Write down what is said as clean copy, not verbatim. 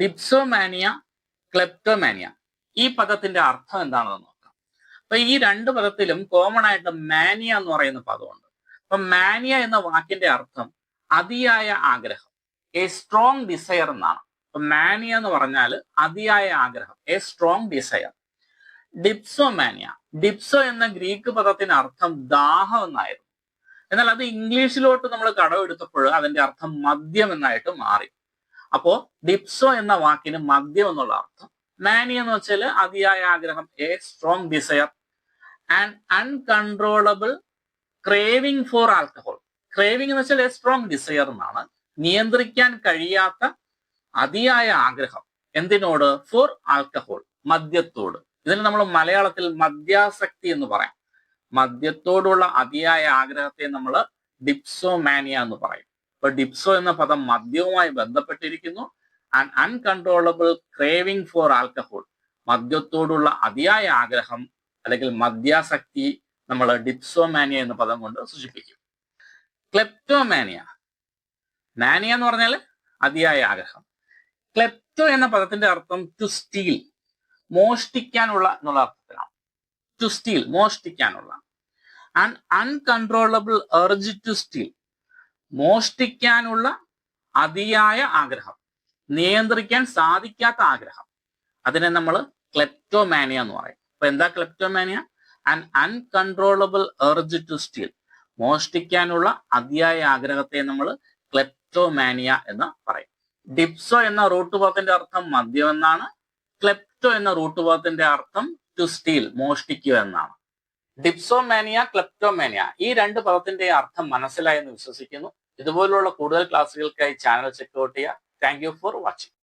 ഡിപ്സോമാനിയ, kleptomania. ഈ പദത്തിന്റെ അർത്ഥം എന്താണെന്ന് നോക്കാം. അപ്പൊ ഈ രണ്ട് പദത്തിലും കോമൺ ആയിട്ട് മാനിയ എന്ന് പറയുന്ന പദമുണ്ട്. അപ്പൊ മാനിയ എന്ന വാക്കിന്റെ അർത്ഥം അതിയായ ആഗ്രഹം, എ സ്ട്രോങ് ഡിസയർ എന്നാണ്. അപ്പൊ മാനിയ എന്ന് പറഞ്ഞാൽ അതിയായ ആഗ്രഹം, എ സ്ട്രോങ് ഡിസയർ. ഡിപ്സോമാനിയ, ഡിപ്സോ എന്ന ഗ്രീക്ക് പദത്തിന് അർത്ഥം ദാഹം എന്നായിരുന്നു. എന്നാൽ അത് ഇംഗ്ലീഷിലോട്ട് നമ്മൾ കടമെടുത്തപ്പോൾ അതിന്റെ അർത്ഥം മദ്യം എന്നായിട്ട് മാറി. അപ്പോ ഡിപ്സോ എന്ന വാക്കിന് മദ്യം എന്നുള്ള അർത്ഥം. മാനിയ എന്ന് വെച്ചാൽ അതിയായ ആഗ്രഹം, a strong desire. And uncontrollable craving for alcohol. Craving എന്ന് വെച്ചാൽ എ സ്ട്രോങ് ഡിസയർ എന്നാണ്. നിയന്ത്രിക്കാൻ കഴിയാത്ത അതിയായ ആഗ്രഹം. എന്തിനോട്? ഫോർ ആൽക്കഹോൾ, മദ്യത്തോട്. ഇതിന് നമ്മൾ മലയാളത്തിൽ മദ്യാസക്തി എന്ന് പറയാം. മദ്യത്തോടുള്ള അതിയായ ആഗ്രഹത്തെ നമ്മൾ ഡിപ്സോമാനിയ എന്ന് പറയും. അപ്പൊ ഡിപ്സോ എന്ന പദം മദ്യവുമായി ബന്ധപ്പെട്ടിരിക്കുന്നു. And uncontrollable craving for alcohol, മദ്യത്തോടുള്ള അതിയായ ആഗ്രഹം അല്ലെങ്കിൽ മദ്യാസക്തി നമ്മൾ ഡിപ്സോമാനിയ എന്ന പദം കൊണ്ട് സൂചിപ്പിക്കും. ക്ലെപ്റ്റോമാനിയ, മാനിയ എന്ന് പറഞ്ഞാൽ അതിയായ ആഗ്രഹം. ക്ലെപ്റ്റോ എന്ന പദത്തിന്റെ അർത്ഥം ടു സ്റ്റീൽ, മോഷ്ടിക്കാനുള്ള എന്നുള്ള അർത്ഥത്തിലാണ്. ടു സ്റ്റീൽ, മോഷ്ടിക്കാനുള്ള. And uncontrollable urge to steal, മോഷ്ടിക്കാനുള്ള അതിയായ ആഗ്രഹം, നിയന്ത്രിക്കാൻ സാധിക്കാത്ത ആഗ്രഹം. അതിനെ നമ്മൾ ക്ലെപ്റ്റോമാനിയ എന്ന് പറയും. അപ്പൊ എന്താ kleptomania? And uncontrollable urge to steal, മോഷ്ടിക്കാനുള്ള അതിയായ ആഗ്രഹത്തെ നമ്മൾ ക്ലെപ്റ്റോമാനിയ എന്ന് പറയും. ഡിപ്സോ എന്ന റൂട്ട് പദത്തിന്റെ അർത്ഥം മദ്യം എന്നാണ്. ക്ലെപ്റ്റോ എന്ന റൂട്ട് പദത്തിന്റെ അർത്ഥം ടു സ്റ്റീൽ, മോഷ്ടിക്കുക എന്നാണ്. ഡിപ്സോമാനിയ, ക്ലെപ്റ്റോമാനിയ, ഈ രണ്ട് പദത്തിന്റെ അർത്ഥം മനസ്സിലായെന്ന് വിശ്വസിക്കുന്നു. ഇതുപോലുള്ള കൂടുതൽ ക്ലാസ്സുകൾക്കായി ചാനൽ ചെക്ക് ഔട്ട് ചെയ്യുക. Thank you for watching.